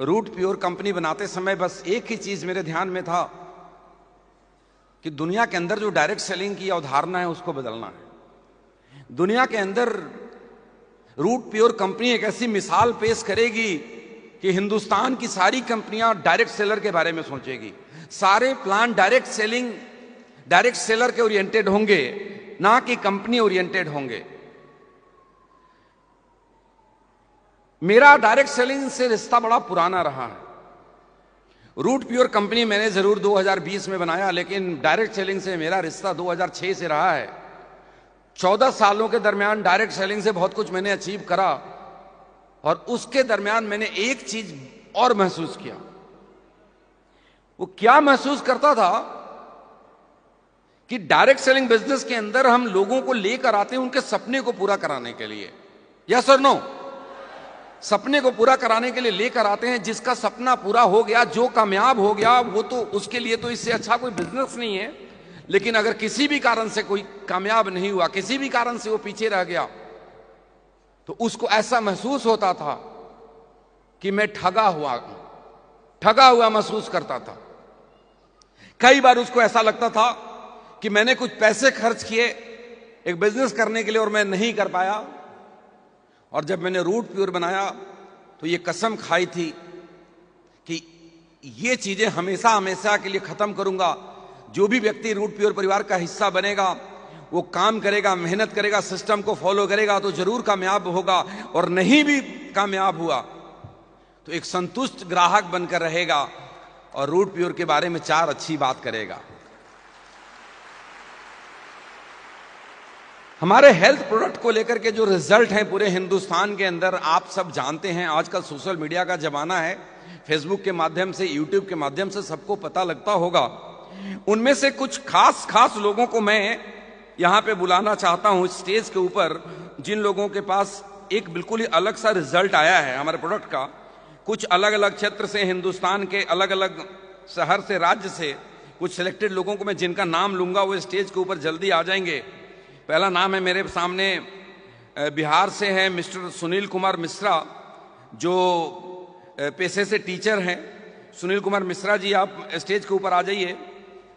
Root pure company बनाते समय बस एक ही चीज मेरे ध्यान में था कि दुनिया के अंदर जो डायरेक्ट सेलिंग की अवधारणा है उसको बदलना है। दुनिया के अंदर रूट प्योर कंपनी एक ऐसी मिसाल पेश करेगी कि हिंदुस्तान की सारी कंपनियां डायरेक्ट सेलर के बारे में सोचेगी। सारे प्लान डायरेक्ट सेलर के ओरिएंटेड होंगे, ना कि कंपनी ओरिएंटेड होंगे। मेरा डायरेक्ट सेलिंग से रिश्ता बड़ा पुराना रहा है। रूट प्योर कंपनी मैंने जरूर 2020 में बनाया, लेकिन डायरेक्ट सेलिंग से मेरा रिश्ता 2006 से रहा है। 14 सालों के दरमियान डायरेक्ट सेलिंग से बहुत कुछ मैंने अचीव करा, और उसके दरमियान मैंने एक चीज और महसूस किया। वो क्या महसूस करता था कि डायरेक्ट सेलिंग बिजनेस के अंदर हम लोगों को लेकर आते हैं उनके सपने को पूरा कराने के लिए। यस और नो? सपने को पूरा कराने के लिए लेकर आते हैं। जिसका सपना पूरा हो गया, जो कामयाब हो गया, वो तो उसके लिए तो इससे अच्छा कोई बिजनेस नहीं है। लेकिन अगर किसी भी कारण से कोई कामयाब नहीं हुआ, किसी भी कारण से वो पीछे रह गया, तो उसको ऐसा महसूस होता था कि मैं ठगा हुआ महसूस करता था। कई बार उसको ऐसा लगता था कि मैंने कुछ पैसे खर्च किए एक बिजनेस करने के लिए और मैं नहीं कर पाया। और जब मैंने रूट प्योर बनाया तो ये कसम खाई थी कि ये चीजें हमेशा हमेशा के लिए खत्म करूंगा। जो भी व्यक्ति रूट प्योर परिवार का हिस्सा बनेगा, वो काम करेगा, मेहनत करेगा, सिस्टम को फॉलो करेगा तो जरूर कामयाब होगा, और नहीं भी कामयाब हुआ तो एक संतुष्ट ग्राहक बनकर रहेगा और रूट प्योर के बारे में 4 अच्छी बात करेगा। हमारे हेल्थ प्रोडक्ट को लेकर के जो रिजल्ट हैं पूरे हिंदुस्तान के अंदर, आप सब जानते हैं। आजकल सोशल मीडिया का जमाना है, फेसबुक के माध्यम से, यूट्यूब के माध्यम से सबको पता लगता होगा। उनमें से कुछ खास लोगों को मैं यहां पे बुलाना चाहता हूं स्टेज के ऊपर, जिन लोगों के पास एक बिल्कुल ही अलग सा रिजल्ट आया है हमारे प्रोडक्ट का। कुछ अलग अलग क्षेत्र से, हिंदुस्तान के अलग अलग शहर से, राज्य से कुछ सिलेक्टेड लोगों को मैं जिनका नाम लूंगा वो स्टेज के ऊपर जल्दी आ जाएंगे। पहला नाम है मेरे सामने, बिहार से है मिस्टर सुनील कुमार मिश्रा, जो पेशे से टीचर हैं। सुनील कुमार मिश्रा जी, आप स्टेज के ऊपर आ जाइए।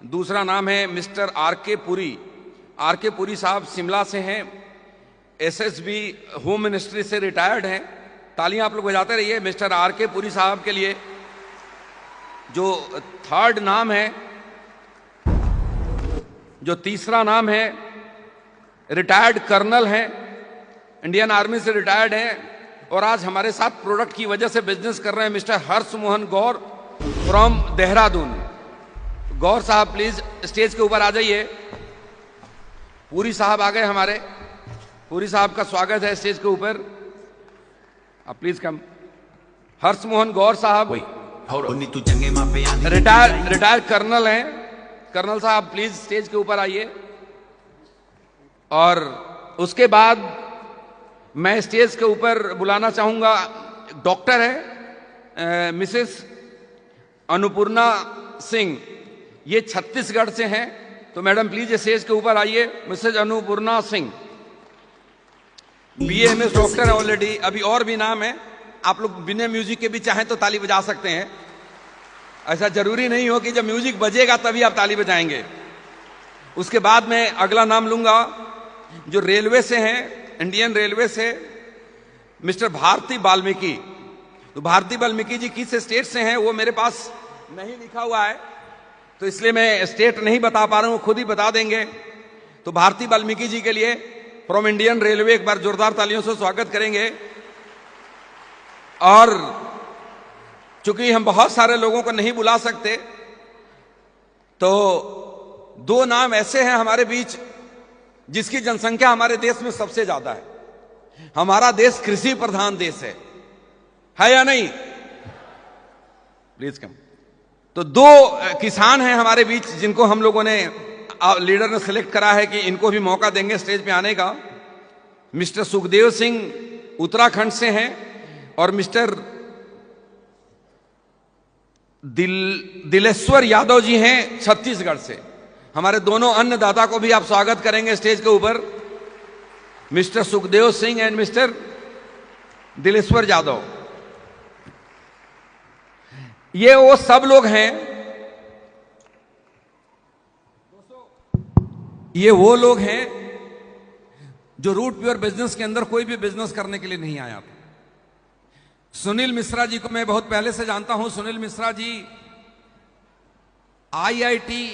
दूसरा नाम है मिस्टर आर.के. पुरी साहब शिमला से हैं, एसएसबी होम मिनिस्ट्री से रिटायर्ड हैं। तालियां आप लोग बजाते रहिए मिस्टर आर.के. पुरी साहब के लिए। जो थर्ड नाम है, जो तीसरा नाम है, रिटायर्ड कर्नल हैं, इंडियन आर्मी से रिटायर्ड हैं और आज हमारे साथ प्रोडक्ट की वजह से बिजनेस कर रहे हैं, मिस्टर हर्ष मोहन गौर फ्रॉम देहरादून। गौर साहब प्लीज स्टेज के ऊपर आ जाइए। पुरी साहब आ गए हमारे, पुरी साहब का स्वागत है स्टेज के ऊपर, आप प्लीज कम। हर्ष मोहन गौर साहब रिटायर्ड कर्नल हैं। कर्नल साहब प्लीज स्टेज के ऊपर आइए। और उसके बाद मैं स्टेज के ऊपर बुलाना चाहूंगा, डॉक्टर है मिसेस अनुपूर्णा सिंह, ये छत्तीसगढ़ से हैं। तो मैडम प्लीज स्टेज के ऊपर आइए। Mrs Annapurna Singh BA MS doctor है ऑलरेडी। अभी और भी नाम है, आप लोग बिना म्यूजिक के भी चाहें तो ताली बजा सकते हैं। ऐसा जरूरी नहीं हो कि जब म्यूजिक बजेगा तभी आप ताली बजाएंगे। उसके बाद मैं अगला नाम लूंगा जो रेलवे से हैं, इंडियन रेलवे से, मिस्टर भारती वाल्मीकि। तो भारती वाल्मीकि जी किस स्टेट से हैं वो मेरे पास नहीं लिखा हुआ है, तो इसलिए मैं स्टेट नहीं बता पा रहा हूं, खुद ही बता देंगे। तो भारती वाल्मीकि जी के लिए फ्रॉम इंडियन रेलवे एक बार जोरदार तालियों से स्वागत करेंगे। और चूंकि हम बहुत सारे लोगों को नहीं बुला सकते, तो 2 नाम ऐसे हैं हमारे बीच जिसकी जनसंख्या हमारे देश में सबसे ज्यादा है। हमारा देश कृषि प्रधान देश है या नहीं? Please come. तो 2 किसान हैं हमारे बीच जिनको हम लोगों ने, लीडर ने सिलेक्ट करा है कि इनको भी मौका देंगे स्टेज पे आने का। मिस्टर सुखदेव सिंह उत्तराखंड से हैं और मिस्टर दिलेश्वर यादव जी हैं छत्तीसगढ़ से। हमारे दोनों अन्नदाता को भी आप स्वागत करेंगे स्टेज के ऊपर, mister Sukhdev Singh and mister Dileshwar Yadav. ये वो सब लोग हैं, ये वो लोग हैं जो रूट प्योर बिजनेस के अंदर कोई भी बिजनेस करने के लिए नहीं आया था। सुनील मिश्रा जी को मैं बहुत पहले से जानता हूं। सुनील मिश्रा जी आईआईटी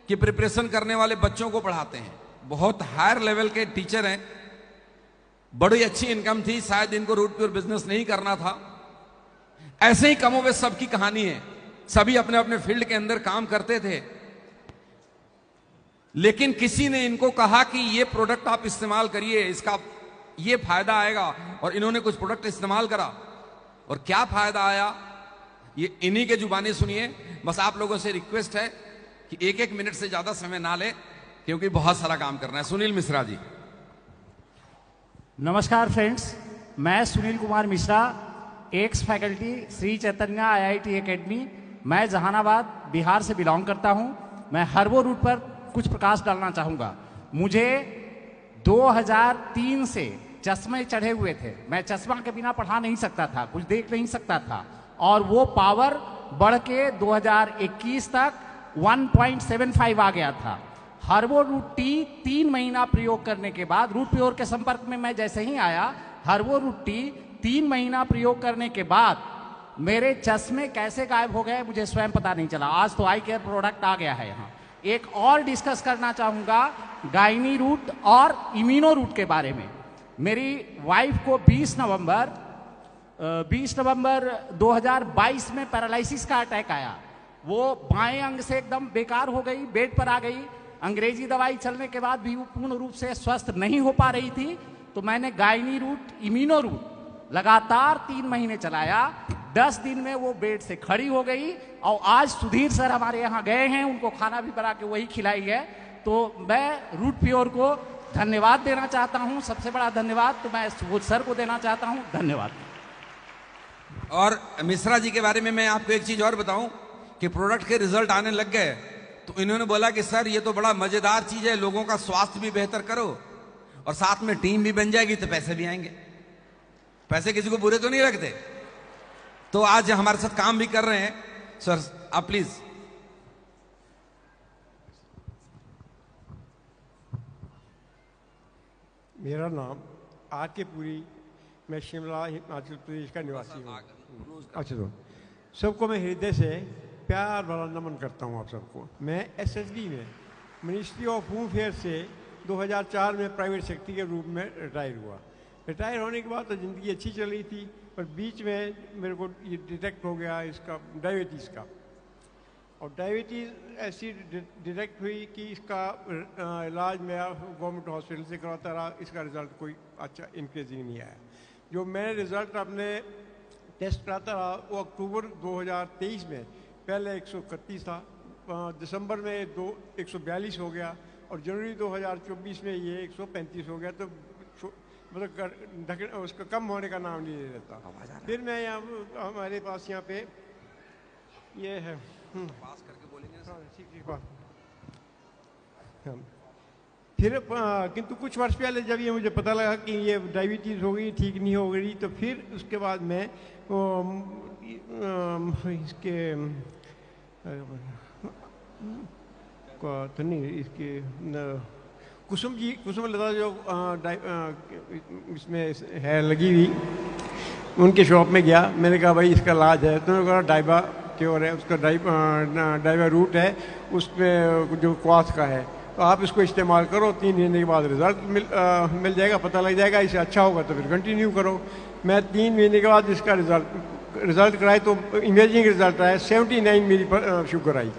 की प्रिपरेशन करने वाले बच्चों को पढ़ाते हैं, बहुत हायर लेवल के टीचर हैं, बड़ी अच्छी इनकम थी, शायद इनको रूट प्योर बिजनेस नहीं करना था। ऐसे ही कमोबेश सबकी कहानी है, सभी अपने अपने फील्ड के अंदर काम करते थे, लेकिन किसी ने इनको कहा कि ये प्रोडक्ट आप इस्तेमाल करिए, इसका ये फायदा आएगा, और इन्होंने कुछ प्रोडक्ट इस्तेमाल करा और क्या फायदा आया ये इन्हीं के जुबानी सुनिए। बस आप लोगों से रिक्वेस्ट है कि एक एक मिनट से ज्यादा समय ना ले, क्योंकि बहुत सारा काम करना है। सुनील मिश्रा जी। नमस्कार फ्रेंड्स, मैं Sunil Kumar Mishra, x faculty Shri Chaitanya IIT academy, मैं जहानाबाद बिहार से बिलोंग करता हूं। मैं हर्बो रूट पर कुछ प्रकाश डालना चाहूँगा। मुझे 2003 से चश्मे चढ़े हुए थे, मैं चश्मा के बिना पढ़ा नहीं सकता था, कुछ देख नहीं सकता था, और वो पावर बढ़ के 2021 तक 1.75 आ गया था। हर्बो रूट टी 3 महीना प्रयोग करने के बाद, रूट प्योर के संपर्क में मैं जैसे ही आया, हर्बो रूट टी 3 महीना प्रयोग करने के बाद मेरे चश्मे कैसे गायब हो गए मुझे स्वयं पता नहीं चला। आज तो आई केयर प्रोडक्ट आ गया है यहाँ। एक और डिस्कस करना चाहूँगा गायनी रूट और इम्यूनो रूट के बारे में। मेरी वाइफ को 20 नवंबर 2022 में पैरालिसिस का अटैक आया। वो बाएं अंग से एकदम बेकार हो गई, बेड पर आ गई। अंग्रेजी दवाई चलने के बाद भी वो पूर्ण रूप से स्वस्थ नहीं हो पा रही थी। तो मैंने गायनी रूट, इम्यूनो रूट लगातार 3 महीने चलाया। 10 दिन में वो बेड से खड़ी हो गई, और आज सुधीर सर हमारे यहाँ गए हैं, उनको खाना भी बना के वही खिलाई है। तो मैं रूट प्योर को धन्यवाद देना चाहता हूँ। सबसे बड़ा धन्यवाद तो मैं सुबोध सर को देना चाहता हूँ। धन्यवाद। और मिश्रा जी के बारे में मैं आपको एक चीज और बताऊं कि प्रोडक्ट के रिजल्ट आने लग गए, तो इन्होंने बोला कि सर ये तो बड़ा मजेदार चीज है, लोगों का स्वास्थ्य भी बेहतर करो और साथ में टीम भी बन जाएगी तो पैसे भी आएंगे। पैसे किसी को बुरे तो नहीं लगते, तो आज हमारे साथ काम भी कर रहे हैं। सर आप प्लीज। मेरा नाम आर के पुरी, मैं शिमला हिमाचल प्रदेश का निवासी हूँ। अच्छा, तो सबको मैं हृदय से प्यार भरा नमन करता हूँ आप सबको। मैं एसएसडी में मिनिस्ट्री ऑफ होम अफेयर से 2004 में प्राइवेट सेक्रेटरी के रूप में रिटायर हुआ। रिटायर होने के बाद तो ज़िंदगी अच्छी चल रही थी, पर बीच में मेरे को ये डिटेक्ट हो गया इसका डायबिटीज़ का। और डायबिटीज़ ऐसी डिटेक्ट हुई कि इसका इलाज मैं गवर्नमेंट हॉस्पिटल से करवाता रहा, इसका रिज़ल्ट कोई अच्छा इंक्रीजिंग नहीं आया। जो मैंने रिज़ल्ट अपने टेस्ट कराता रहा वो अक्टूबर 2023 में पहले 131 था, दिसंबर में 142 हो गया, और जनवरी 2024 में ये 135 हो गया। तो मतलब उसका कम होने का नाम नहीं ले लेता। फिर मैं यहाँ हमारे पास यहाँ पे ये है पास करके बोलेंगे बात। फिर किंतु कुछ वर्ष पहले जब ये मुझे पता लगा कि ये डायबिटीज़ हो गई, ठीक नहीं हो गई, तो फिर उसके बाद मैं इसके तो नहीं इसके कुसुम लता जो इसमें है लगी हुई, उनके शॉप में गया। मैंने कहा भाई इसका इलाज है, तो उन्होंने कहा डाइबा क्योर है, उसका डाइबा रूट है, उसमें जो क्वाथ का है, तो आप इसको इस्तेमाल करो, 3 महीने के बाद रिजल्ट मिल जाएगा, पता लग जाएगा। इससे अच्छा होगा तो फिर कंटिन्यू करो। मैं 3 महीने के बाद इसका रिजल्ट कराए तो इमेजिंग रिजल्ट आया, 79 मेरी शुगर आई।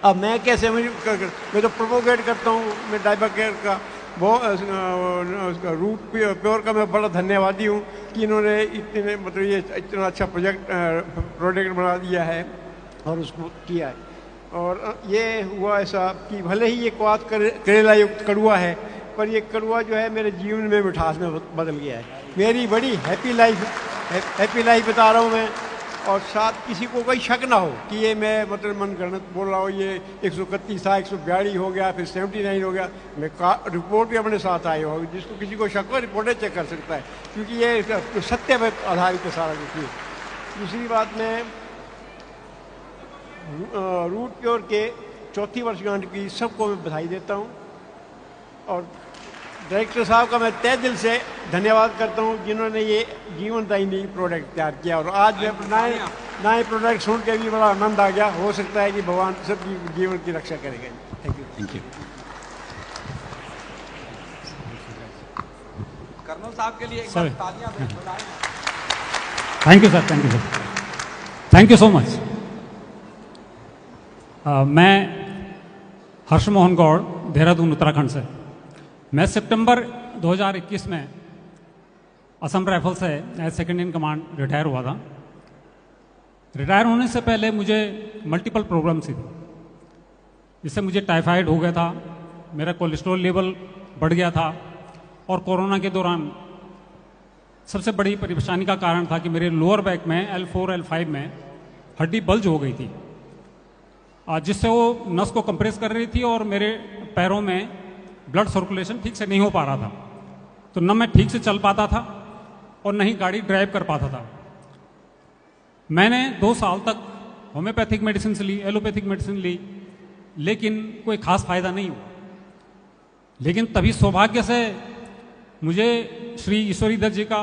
अब मैं कैसे मैं तो प्रोपोगेट करता हूँ, मैं डाइबा केयर का उसका रूट प्योर का मैं बड़ा धन्यवादी हूँ कि इन्होंने इतने मतलब ये इतना अच्छा प्रोडक्ट बना दिया है और उसको किया है। और ये हुआ ऐसा कि भले ही ये क्वाथ करेला युक्त कड़ुआ है, पर ये कड़ुआ जो है मेरे जीवन में मिठास में बदल गया है। मेरी बड़ी हैप्पी लाइफ बता रहा हूँ मैं, और साथ किसी को कोई शक ना हो कि ये मैं मतलब मन गणत बोल रहा हूँ, ये 131 था, 142 हो गया, फिर 79 हो गया। मैं रिपोर्ट भी अपने साथ आई हो, जिसको किसी को शक हो रिपोर्टें चेक कर सकता है, क्योंकि ये सत्य पर आधारित है सारा कुछ। दूसरी बात मैं रूट प्योर के चौथी वर्षगांठ की सबको मैं बधाई देता हूँ और डायरेक्टर साहब का मैं तहे दिल से धन्यवाद करता हूँ जिन्होंने ये जीवनदायिनी प्रोडक्ट तैयार किया। और आज मैं नए प्रोडक्ट सुन के भी बड़ा आनंद आ गया। हो सकता है कि भगवान सबकी जीवन की रक्षा करेगा। Thank you. Thank you. Colonel साहब के लिए एक बार तालियां बजाएं। Thank you sir, thank you sir, thank you so much. मैं हर्ष मोहन गौड़, देहरादून उत्तराखंड से। मैं सितंबर 2021 में असम राइफल से as second in command retire हुआ था। रिटायर होने से पहले मुझे मल्टीपल प्रॉब्लम्स थी, जिससे मुझे टाइफाइड हो गया था, मेरा कोलेस्ट्रॉल लेवल बढ़ गया था और कोरोना के दौरान सबसे बड़ी परेशानी का कारण था कि मेरे लोअर बैक में L4 L5 में हड्डी बल्ज हो गई थी, जिससे वो नस को कंप्रेस कर रही थी और मेरे पैरों में ब्लड सर्कुलेशन ठीक से नहीं हो पा रहा था। तो न मैं ठीक से चल पाता था और न ही गाड़ी ड्राइव कर पाता था। मैंने 2 साल तक होम्योपैथिक मेडिसिन ली, एलोपैथिक मेडिसिन ली, लेकिन कोई खास फायदा नहीं हुआ। लेकिन तभी सौभाग्य से मुझे श्री ईश्वरी दत्त जी का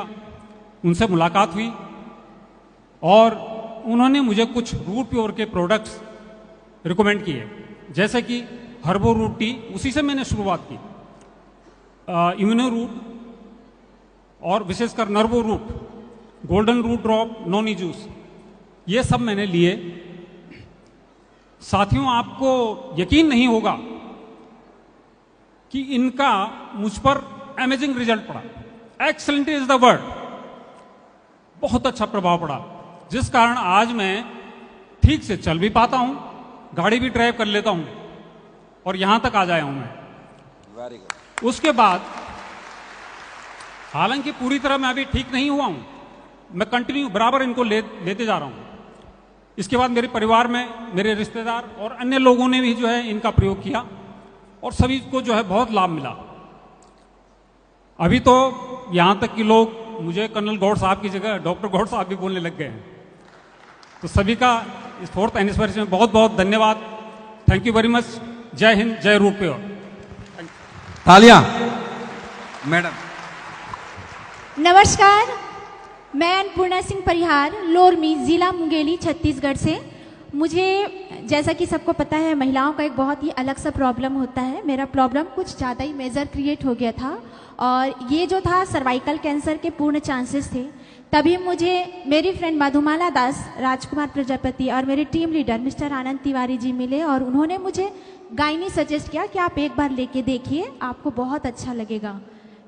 उनसे मुलाकात हुई और उन्होंने मुझे कुछ रूट प्योर के प्रोडक्ट्स रिकमेंड किए, जैसे कि हर्बो रूट टी। उसी से मैंने शुरुआत की। इम्यूनो रूट और विशेषकर nervo root, golden root drop, noni juice, ये सब मैंने लिए। साथियों, आपको यकीन नहीं होगा कि इनका मुझ पर अमेजिंग रिजल्ट पड़ा। Excellent is the word. बहुत अच्छा प्रभाव पड़ा, जिस कारण आज मैं ठीक से चल भी पाता हूं, गाड़ी भी ड्राइव कर लेता हूं और यहां तक आ जाया हूं मैं। Very good. उसके बाद हालांकि पूरी तरह मैं अभी ठीक नहीं हुआ हूं, मैं कंटिन्यू बराबर इनको लेते जा रहा हूं। इसके बाद मेरे परिवार में मेरे रिश्तेदार और अन्य लोगों ने भी जो है इनका प्रयोग किया और सभी को जो है बहुत लाभ मिला। अभी तो यहां तक कि लोग मुझे कर्नल गौड़ साहब की जगह डॉक्टर गौड़ साहब भी बोलने लग गए हैं। तो सभी का इस 4th एनिवर्सरी में बहुत बहुत धन्यवाद। Thank you very much. जय हिंद, जय रूट प्योर। तालियां मैडम। नमस्कार, मैं अन्नपूर्णा सिंह परिहार, लोरमी, जिला मुंगेली, छत्तीसगढ़ से। मुझे जैसा कि सबको पता है, महिलाओं का एक बहुत ही अलग सा प्रॉब्लम होता है। मेरा प्रॉब्लम कुछ ज़्यादा ही मेजर क्रिएट हो गया था और ये जो था सर्वाइकल कैंसर के पूर्ण चांसेस थे। तभी मुझे मेरी फ्रेंड मधुमाला दास, राजकुमार प्रजापति और मेरे टीम लीडर मिस्टर आनंद तिवारी जी मिले और उन्होंने मुझे गायनी सजेस्ट किया कि आप एक बार लेके देखिए, आपको बहुत अच्छा लगेगा।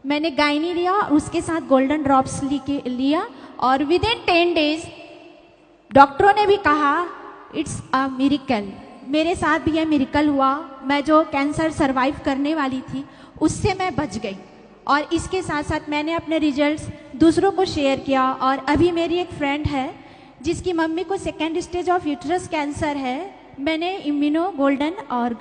मैंने गायनी लिया और उसके साथ गोल्डन ड्रॉप्स लिया और विद इन 10 डेज डॉक्टरों ने भी कहा इट्स अ मिरेकल। मेरे साथ भी यह मिरेकल हुआ। मैं जो कैंसर सरवाइव करने वाली थी उससे मैं बच गई और इसके साथ साथ मैंने अपने रिजल्ट्स दूसरों को शेयर किया। और अभी मेरी एक फ्रेंड है जिसकी मम्मी को 2nd stage of uterus cancer है। मैंने इम्यूनो गोल्डन और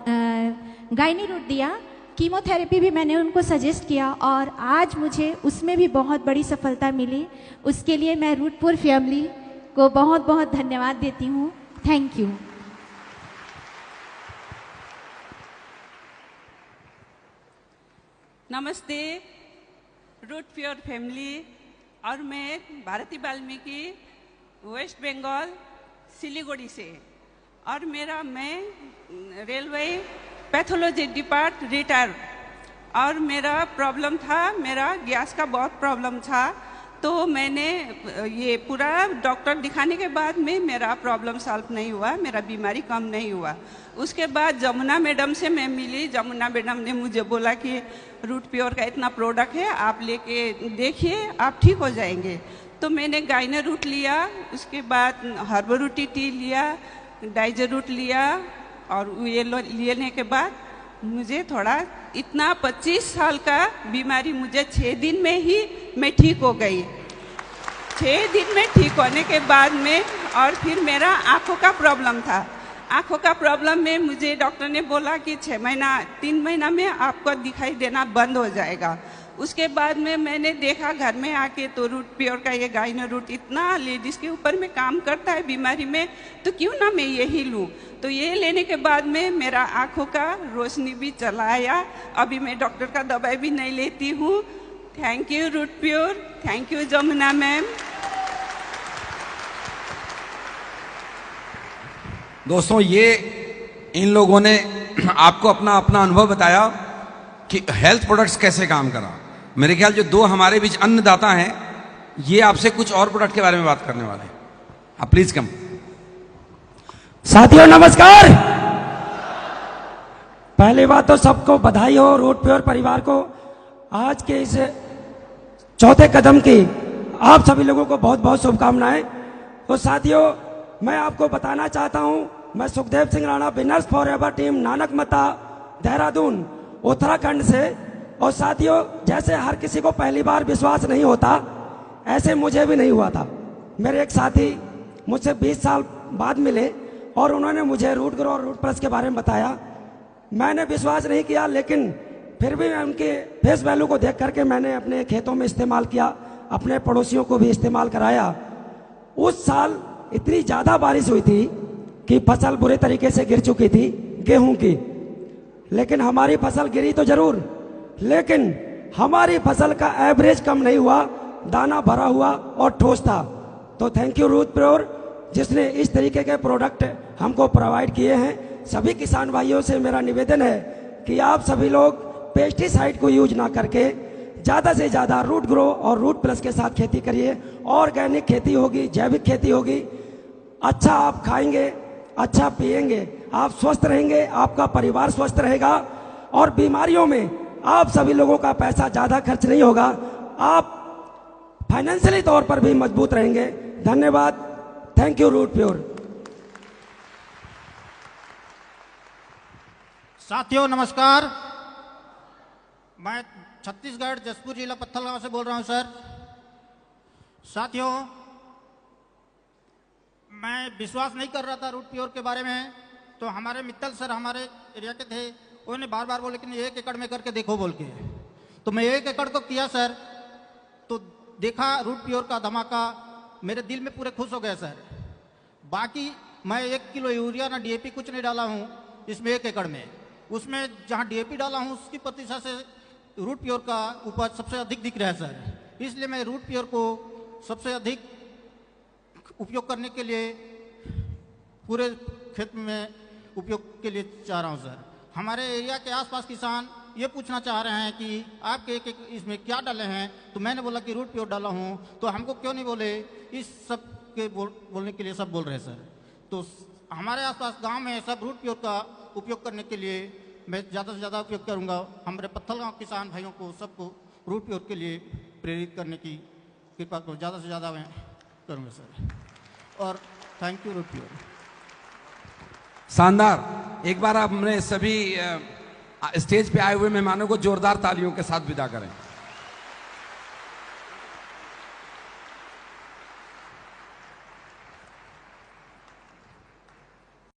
गायनी रूट दिया, कीमोथेरेपी भी मैंने उनको सजेस्ट किया और आज मुझे उसमें भी बहुत बड़ी सफलता मिली। उसके लिए मैं रूटपुर फैमिली को बहुत बहुत धन्यवाद देती हूँ। Thank you. नमस्ते रूट प्योर फैमिली। और मैं भारती वाल्मीकि, वेस्ट बंगाल, सिलीगुड़ी से। और मैं रेलवे पैथोलॉजी डिपार्ट रिटायर। और मेरा प्रॉब्लम था, मेरा गैस का बहुत प्रॉब्लम था। तो मैंने ये पूरा डॉक्टर दिखाने के बाद में मेरा प्रॉब्लम सॉल्व नहीं हुआ, मेरा बीमारी कम नहीं हुआ। उसके बाद जमुना मैडम से मैं मिली। जमुना मैडम ने मुझे बोला कि रूट प्योर का इतना प्रोडक्ट है, आप लेके देखिए, आप ठीक हो जाएंगे। तो मैंने गायने रूट लिया, उसके बाद हर्बो रूटी टी लिया, डाइजर रूट लिया और ये लेने के बाद मुझे थोड़ा इतना 25 साल का बीमारी मुझे 6 दिन में ही मैं ठीक हो गई। 6 दिन में ठीक होने के बाद में और फिर मेरा आँखों का प्रॉब्लम था। आँखों का प्रॉब्लम में मुझे डॉक्टर ने बोला कि 3 महीना में आपको दिखाई देना बंद हो जाएगा। उसके बाद में मैंने देखा घर में आके तो रूट प्योर का ये गाइनो रूट इतना लेडीज़ के ऊपर में काम करता है बीमारी में, तो क्यों ना मैं यही लूँ। तो ये लेने के बाद में मेरा आँखों का रोशनी भी चला आया। अभी मैं डॉक्टर का दवाई भी नहीं लेती हूँ। Thank you Root Pure, thank you Jamuna ma'am. दोस्तों, ये इन लोगों ने आपको अपना अपना अनुभव बताया कि हेल्थ प्रोडक्ट्स कैसे काम करा। मेरे ख्याल जो दो हमारे बीच अन्नदाता हैं, ये आपसे कुछ और प्रोडक्ट के बारे में बात करने वाले हैं। आप प्लीज कम। साथियों नमस्कार। पहली बात तो सबको बधाई हो रूट प्योर परिवार को आज के इस चौथे कदम की आप सभी लोगों को बहुत बहुत शुभकामनाएं। तो साथियों, मैं आपको बताना चाहता हूं, मैं Sukhdev Singh Rana, winners forever team, Nanak मता, देहरादून, उत्तराखंड से। और साथियों, जैसे हर किसी को पहली बार विश्वास नहीं होता, ऐसे मुझे भी नहीं हुआ था। मेरे एक साथी मुझसे 20 साल बाद मिले और उन्होंने मुझे रूट ग्रो और रूट प्लस के बारे में बताया। मैंने विश्वास नहीं किया, लेकिन फिर भी मैं उनके फेस वैल्यू को देख करके मैंने अपने खेतों में इस्तेमाल किया, अपने पड़ोसियों को भी इस्तेमाल कराया। उस साल इतनी ज़्यादा बारिश हुई थी कि फसल बुरे तरीके से गिर चुकी थी गेहूं की, लेकिन हमारी फसल गिरी तो जरूर, लेकिन हमारी फसल का एवरेज कम नहीं हुआ, दाना भरा हुआ और ठोस था। तो थैंक यू रूट प्योर, जिसने इस तरीके के प्रोडक्ट हमको प्रोवाइड किए हैं। सभी किसान भाइयों से मेरा निवेदन है कि आप सभी लोग पेस्टिसाइड को यूज ना करके ज़्यादा से ज़्यादा रूट ग्रो और रूट प्लस के साथ खेती करिए। ऑर्गेनिक खेती होगी, जैविक खेती होगी, अच्छा आप खाएंगे, अच्छा पिएंगे, आप स्वस्थ रहेंगे, आपका परिवार स्वस्थ रहेगा और बीमारियों में आप सभी लोगों का पैसा ज़्यादा खर्च नहीं होगा, आप फाइनेंशियली तौर पर भी मजबूत रहेंगे। धन्यवाद। Thank you Root Pure. साथियों नमस्कार, मैं छत्तीसगढ़ जसपुर जिला पत्थलगांव से बोल रहा हूं सर। साथियों, मैं विश्वास नहीं कर रहा था रूट प्योर के बारे में, तो हमारे मित्तल सर हमारे एरिया के थे, उन्होंने बार बार बोले कि 1 एकड़ में करके देखो बोल के। तो मैं 1 एकड़ को किया सर, तो देखा रूट प्योर का धमाका, मेरे दिल में पूरे खुश हो गए सर। बाकी मैं 1 किलो यूरिया ना डीएपी कुछ नहीं डाला हूँ इसमें 1 एकड़ में। उसमें जहाँ डीएपी डाला हूँ उसकी प्रतिशत से रूट प्योर का उपज सबसे अधिक दिख रहा है सर। इसलिए मैं रूट प्योर को सबसे अधिक उपयोग करने के लिए पूरे खेत में उपयोग के लिए चाह रहा हूँ सर। हमारे एरिया के आसपास किसान ये पूछना चाह रहे हैं कि आपके एक इसमें क्या डाले हैं, तो मैंने बोला कि रूट प्योर डाला हूँ, तो हमको क्यों नहीं बोले, इस सब के बोलने के लिए सब बोल रहे हैं सर। तो हमारे आसपास गांव में सब रूट प्योर का उपयोग करने के लिए मैं ज़्यादा से ज़्यादा उपयोग करूंगा। हमारे पत्थलगांव किसान भाइयों को सबको रूट प्योर के लिए प्रेरित करने की कृपा को ज़्यादा से ज़्यादा मैं करूंगा सर। और थैंक यू रूट प्योर। शानदार। एक बार आप हमने सभी स्टेज पे आए हुए मेहमानों को जोरदार तालियों के साथ विदा करें।